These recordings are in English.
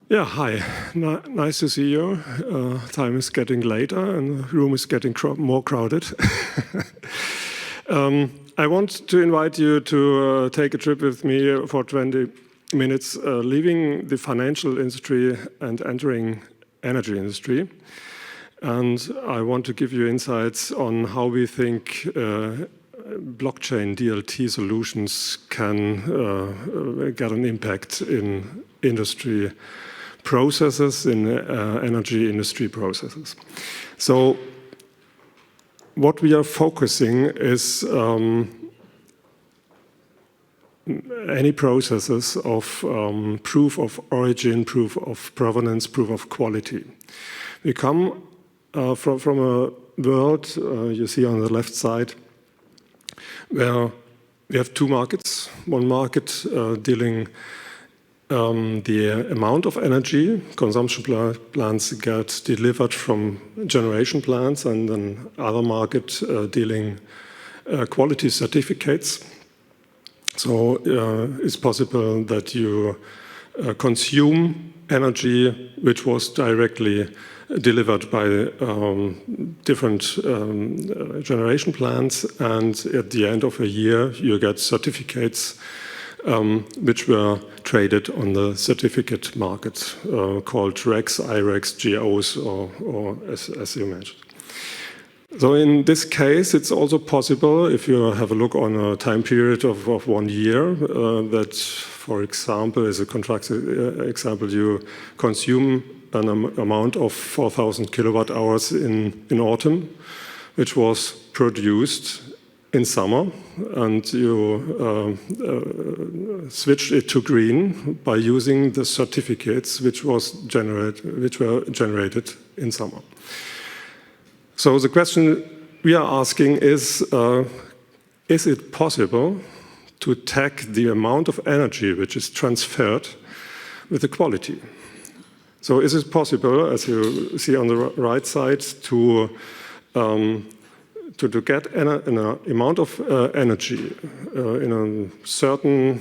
Yeah, hi. Nice to see you. Time is getting later and the room is getting more crowded. I want to invite you to take a trip with me for 20 minutes, leaving the financial industry and entering energy industry. And I want to give you insights on how we think blockchain DLT solutions can get an impact in industry processes, in energy industry processes. So what we are focusing is any processes of proof of origin, proof of provenance, proof of quality. We come from a world, you see on the left side, where we have two markets. One market dealing the amount of energy consumption plants get delivered from generation plants, and then other market dealing quality certificates. So it's possible that you consume energy which was directly delivered by different generation plants, and at the end of a year you get certificates which were traded on the certificate market, called RECs, IRECs, GOs, or as you mentioned. So in this case, it's also possible, if you have a look on a time period of 1 year, that, for example, as a contract example, you consume an amount of 4,000 kilowatt hours in autumn, which was produced in summer, and you switched it to green by using the certificates which were generated in summer. So the question we are asking is it possible to tag the amount of energy which is transferred with the quality? So is it possible, as you see on the right side, to get an amount of energy in a certain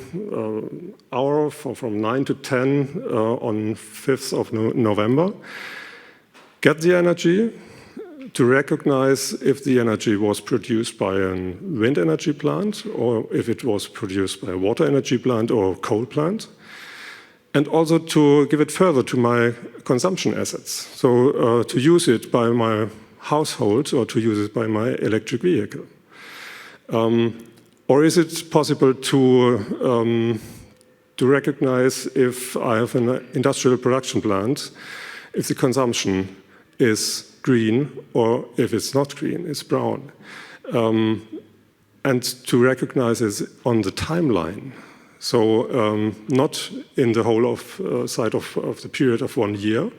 hour from 9 to 10 on 5th of November, get the energy, to recognize if the energy was produced by a wind energy plant or if it was produced by a water energy plant or a coal plant, and also to give it further to my consumption assets, so to use it by my household or to use it by my electric vehicle. Or is it possible to recognize if I have an industrial production plant, if the consumption is green or if it's not green, it's brown. And to recognize it on the timeline. So not in the whole of side of the period of 1 year,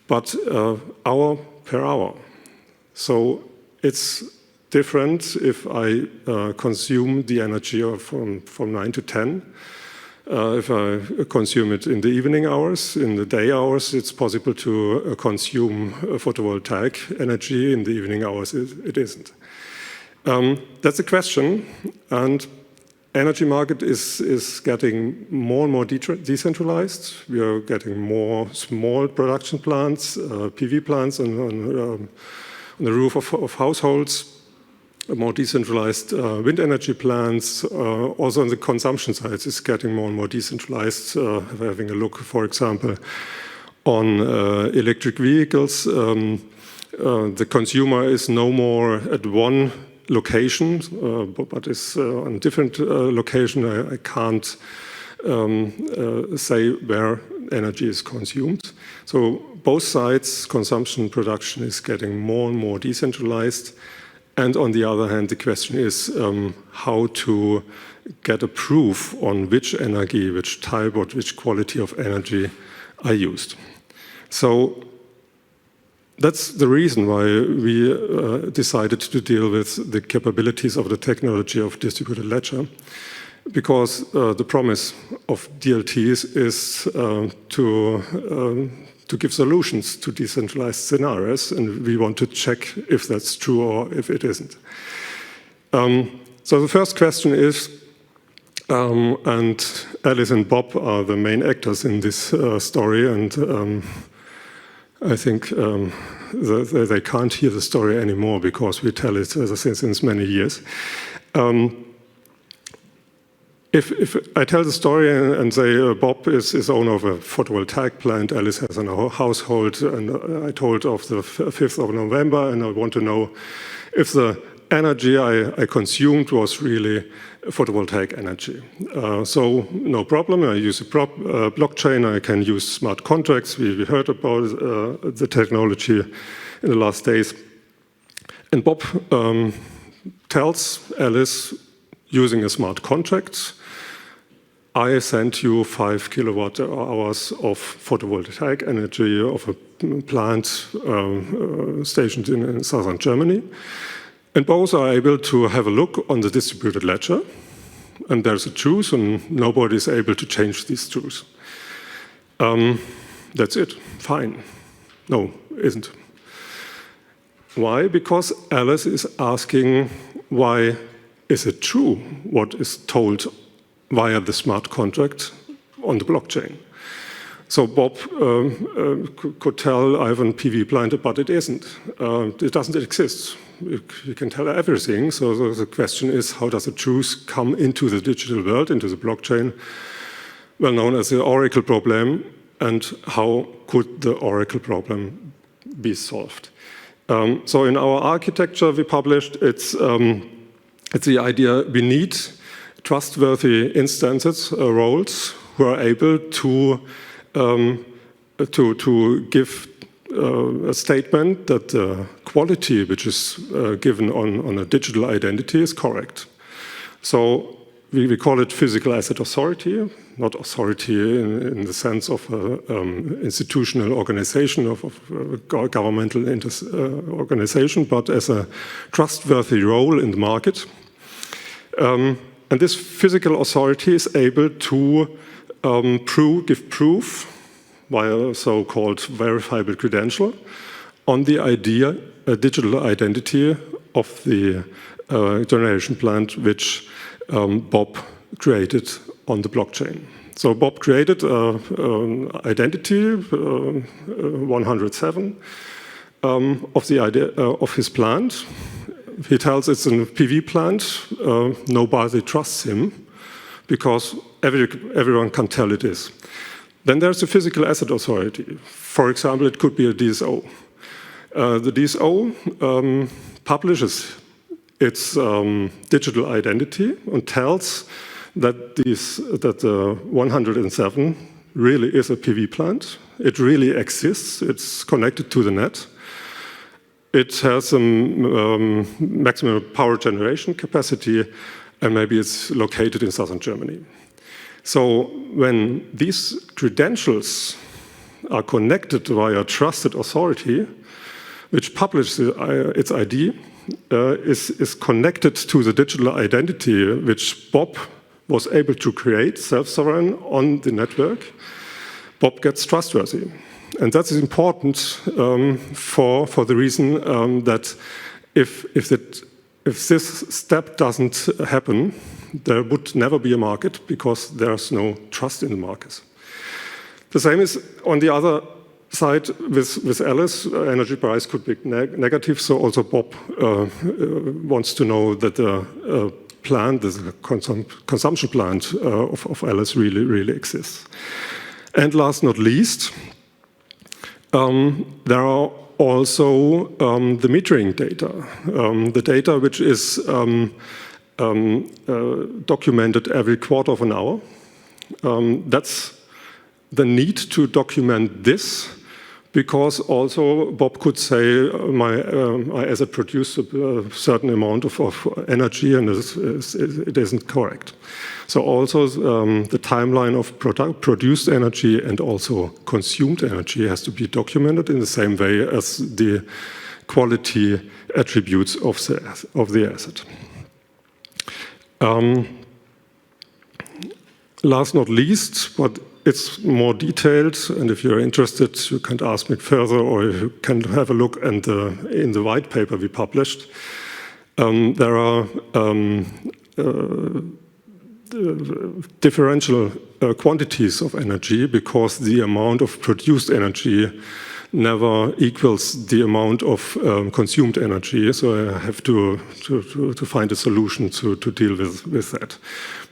but hour per hour. So it's different if I consume the energy from 9 to 10. If I consume it in the evening hours, in the day hours, it's possible to consume photovoltaic energy. In the evening hours, it isn't. That's a question, and energy market is getting more and more decentralized. We are getting more small production plants, PV plants on the roof of households, more decentralized wind energy plants. Also on the consumption side, it's getting more and more decentralized. Having a look, for example, on electric vehicles, the consumer is no more at one location, but is on a different location. I can't say where energy is consumed. So both sides, consumption, production, is getting more and more decentralized. And on the other hand, the question is how to get a proof on which energy, which type, or which quality of energy I used. So that's the reason why we decided to deal with the capabilities of the technology of distributed ledger, because the promise of DLTs is to give solutions to decentralized scenarios, and we want to check if that's true or if it isn't. So the first question is, And Alice and Bob are the main actors in this story, and I think they can't hear the story anymore because we tell it since many years. If I tell the story and say Bob is owner of a photovoltaic plant, Alice has a household, and I told of the 5th of November, and I want to know if the energy I consumed was really photovoltaic energy. So no problem, I use a blockchain, I can use smart contracts, we heard about the technology in the last days. And Bob tells Alice, using a smart contract, I sent you 5 kilowatt hours of photovoltaic energy of a plant stationed in southern Germany. And both are able to have a look on the distributed ledger, and there's a truth, and nobody is able to change these truths. That's it, fine. No, isn't. Why? Because Alice is asking, why is it true what is told via the smart contract on the blockchain? So Bob could tell I have a PV plant, but it isn't. It doesn't exist. You can tell everything. So the question is, how does the truth come into the digital world, into the blockchain, well known as the Oracle problem, and how could the Oracle problem be solved? So in our architecture we published, it's the idea we need trustworthy instances, roles, who are able to give a statement that the quality which is given on a digital identity is correct. So we call it physical asset authority, not authority in the sense of institutional organization, of governmental organization, but as a trustworthy role in the market. And this physical authority is able to give proof via a so-called verifiable credential on the digital identity of the generation plant which Bob created on the blockchain. So Bob created an identity, 107, of the idea of his plant. He tells it's a PV plant. Nobody trusts him because everyone can tell it is. Then there's the physical asset authority. For example, it could be a DSO. The DSO publishes its digital identity and tells that the 107 really is a PV plant. It really exists. It's connected to the net. It has a maximum power generation capacity, and maybe it's located in southern Germany. So when these credentials are connected via a trusted authority, which publishes its ID, is connected to the digital identity which Bob was able to create, self-sovereign, on the network, Bob gets trustworthy. And that is important for the reason that if this step doesn't happen, there would never be a market because there's no trust in the markets. The same is on the other side with Alice. Energy price could be negative, so also Bob wants to know that the plant, the consumption plant of Alice really exists. And last not least, there are also the metering data, the data which is documented every quarter of an hour. That's the need to document this, because also Bob could say my asset produced a certain amount of energy and it isn't correct. So also the timeline of produced energy and also consumed energy has to be documented in the same way as the quality attributes of the asset. Last not least, but it's more detailed, and if you're interested, you can ask me further, or you can have a look in the white paper we published. There are differential quantities of energy, because the amount of produced energy never equals the amount of consumed energy. So I have to find a solution to deal with that.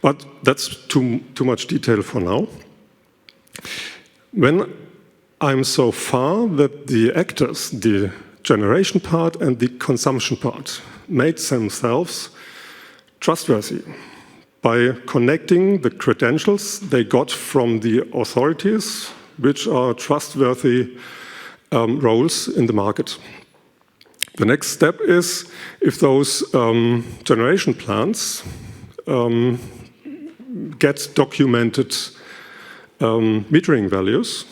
But that's too much detail for now. When I'm so far that the actors, the generation part and the consumption part, made themselves trustworthy by connecting the credentials they got from the authorities, which are trustworthy roles in the market. The next step is, if those generation plans get documented metering values,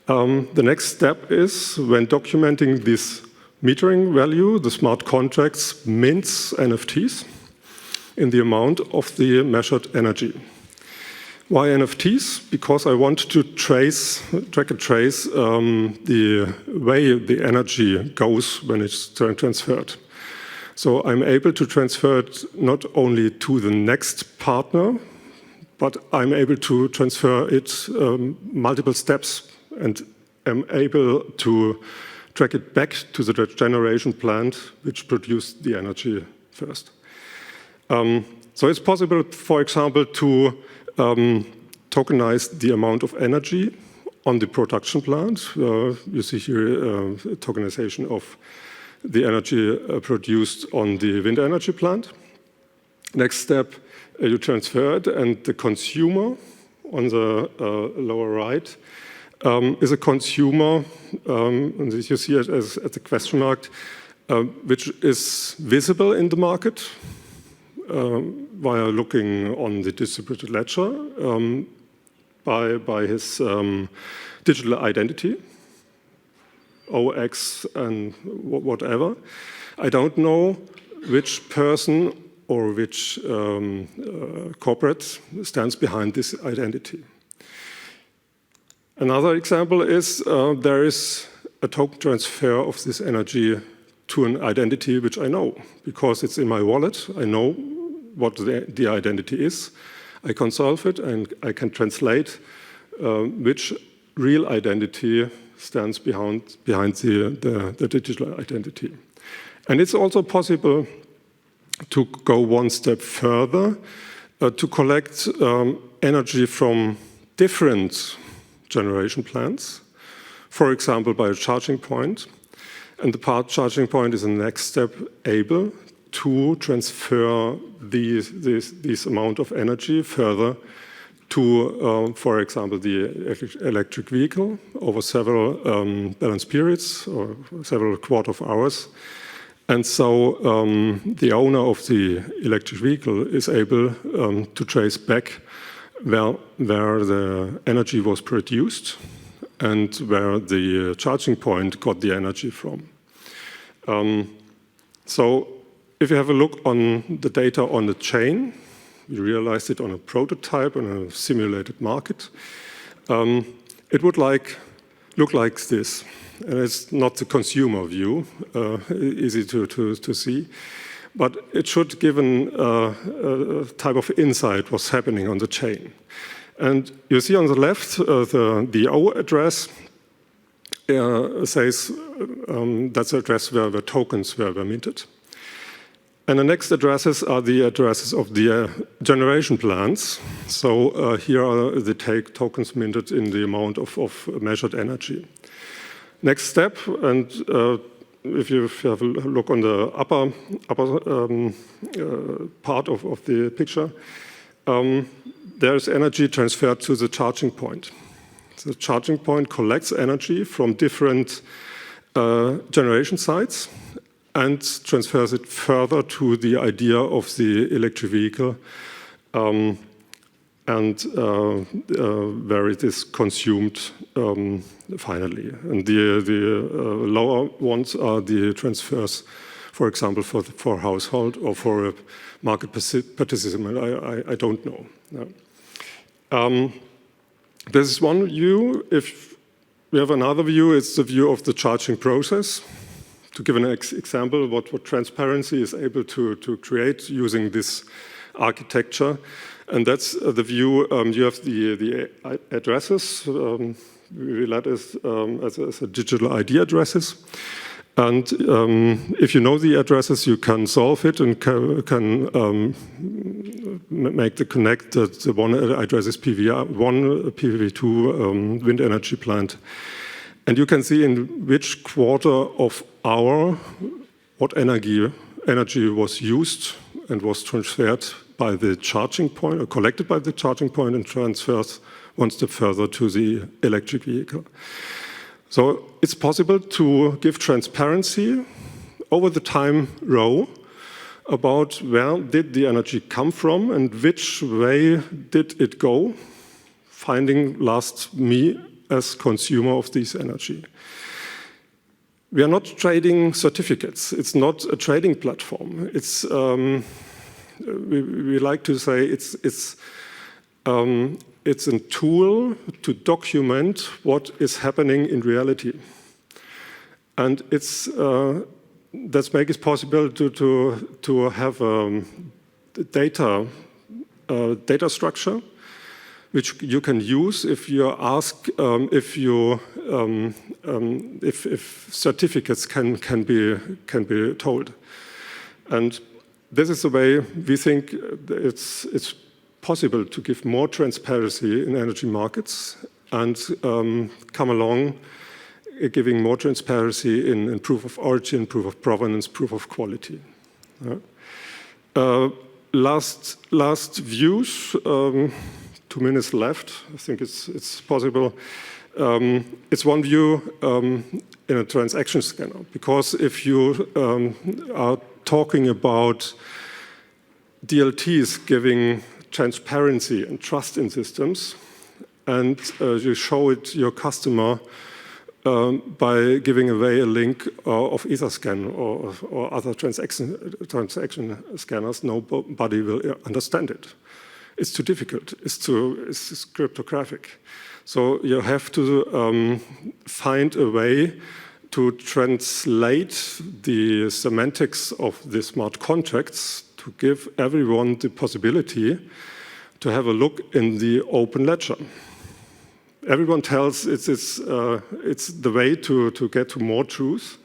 the next step is, when documenting this metering value, the smart contracts mints NFTs in the amount of the measured energy. Why NFTs? Because I want to track and trace the way the energy goes when it's transferred. So I'm able to transfer it not only to the next partner, but I'm able to transfer it multiple steps, and am able to track it back to the generation plant which produced the energy first. So it's possible, for example, to tokenize the amount of energy on the production plant. You see here tokenization of the energy produced on the wind energy plant. Next step, you transfer it, and the consumer on the lower right is a consumer, and you see it as a question mark, which is visible in the market via looking on the distributed ledger by his digital identity, OX and whatever. I don't know which person or which corporate stands behind this identity. Another example is there is a token transfer of this energy to an identity which I know, because it's in my wallet. I know what the identity is. I can solve it, and I can translate which real identity stands behind the digital identity. And it's also possible to go one step further, to collect energy from different generation plants, for example, by a charging point. And the charging point is the next step able to transfer this amount of energy further to, for example, the electric vehicle over several balance periods or several quarter of hours. And so the owner of the electric vehicle is able to trace back where the energy was produced and where the charging point got the energy from. So if you have a look on the data on the chain, you realized it on a prototype on a simulated market, it would look like this. And it's not the consumer view, easy to see, but it should give a type of insight what's happening on the chain. And you see on the left, the O address says that's the address where the tokens were minted. And the next addresses are the addresses of the generation plants. So here are the tokens minted in the amount of measured energy. Next step, and if you have a look on the upper part of the picture, there is energy transferred to the charging point. The charging point collects energy from different generation sites and transfers it further to the idea of the electric vehicle and where it is consumed finally. And the lower ones are the transfers, for example, for household or for a market participant. I don't know. No. This is one view. If we have another view, it's the view of the charging process. To give an example, what transparency is able to create using this architecture. And that's the view. You have the addresses. We relate as a digital ID addresses. And if you know the addresses, you can solve it and can make the connect that the one address is PV1, PV2 wind energy plant. And you can see in which quarter of hour what energy was used and was transferred by the charging point, or collected by the charging point and transferred one step further to the electric vehicle. So it's possible to give transparency over the time row about where did the energy come from and which way did it go, finding last me as consumer of this energy. We are not trading certificates. It's not a trading platform. It's we like to say it's a tool to document what is happening in reality, and it's that makes it possible to have a data structure which you can use if you ask if certificates can be told. And this is the way we think it's possible to give more transparency in energy markets and come along giving more transparency in proof of origin, proof of provenance, proof of quality. Last views, 2 minutes left. I think it's possible. It's one view in a transaction scanner, because if you are talking about DLTs giving transparency and trust in systems, and you show it your customer by giving away a link of Etherscan or other transaction scanners, nobody will understand it. It's too difficult. It's cryptographic. So you have to find a way to translate the semantics of the smart contracts to give everyone the possibility to have a look in the open ledger. Everyone tells it's the way to get to more truth,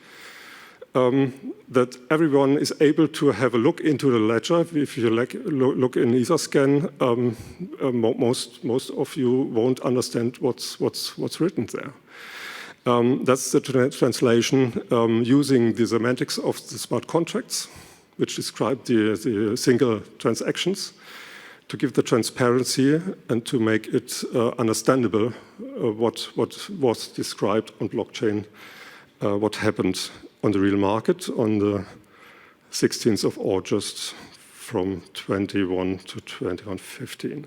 that everyone is able to have a look into the ledger. If you look in Etherscan, most of you won't understand what's written there. That's the translation using the semantics of the smart contracts, which describe the single transactions, to give the transparency and to make it understandable what was described on blockchain, what happened on the real market on the 16th of August from 21 to 21:15.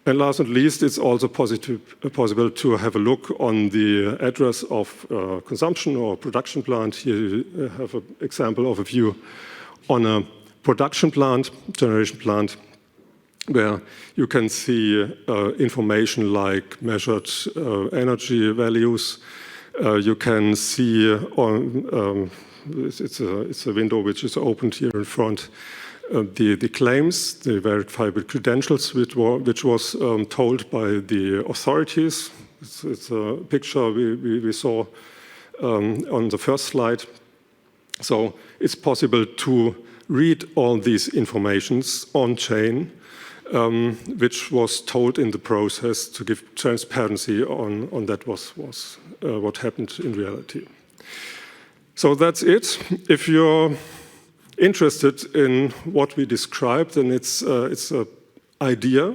And last but not least, it's also possible to have a look on the address of consumption or production plant. Here you have an example of a view on a production plant, generation plant, where you can see information like measured energy values. You can see on it's a window which is opened here in front. The claims, the verifiable credentials, which was told by the authorities. It's a picture we saw on the first slide. So it's possible to read all these informations on chain, which was told in the process to give transparency on that was what happened in reality. So that's it. If you're interested in what we described, then it's an idea.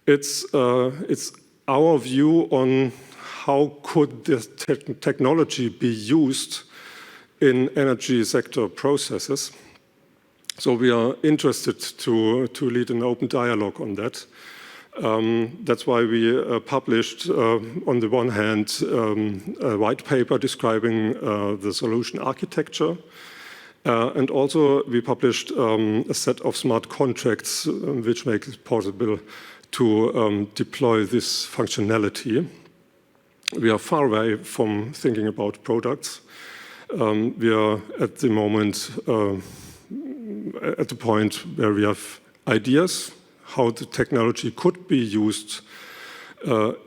It's our view on how could this technology be used in energy sector processes. So we are interested to lead an open dialogue on that. That's why we published, on the one hand, a white paper describing the solution architecture. And also we published a set of smart contracts which make it possible to deploy this functionality. We are far away from thinking about products. We are at the moment at the point where we have ideas, how the technology could be used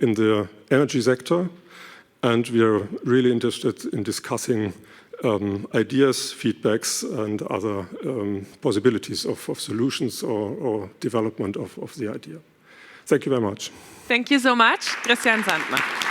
in the energy sector. And we are really interested in discussing ideas, feedbacks, and other possibilities of solutions or development of the idea. Thank you very much. Thank you so much, Christian Sandner.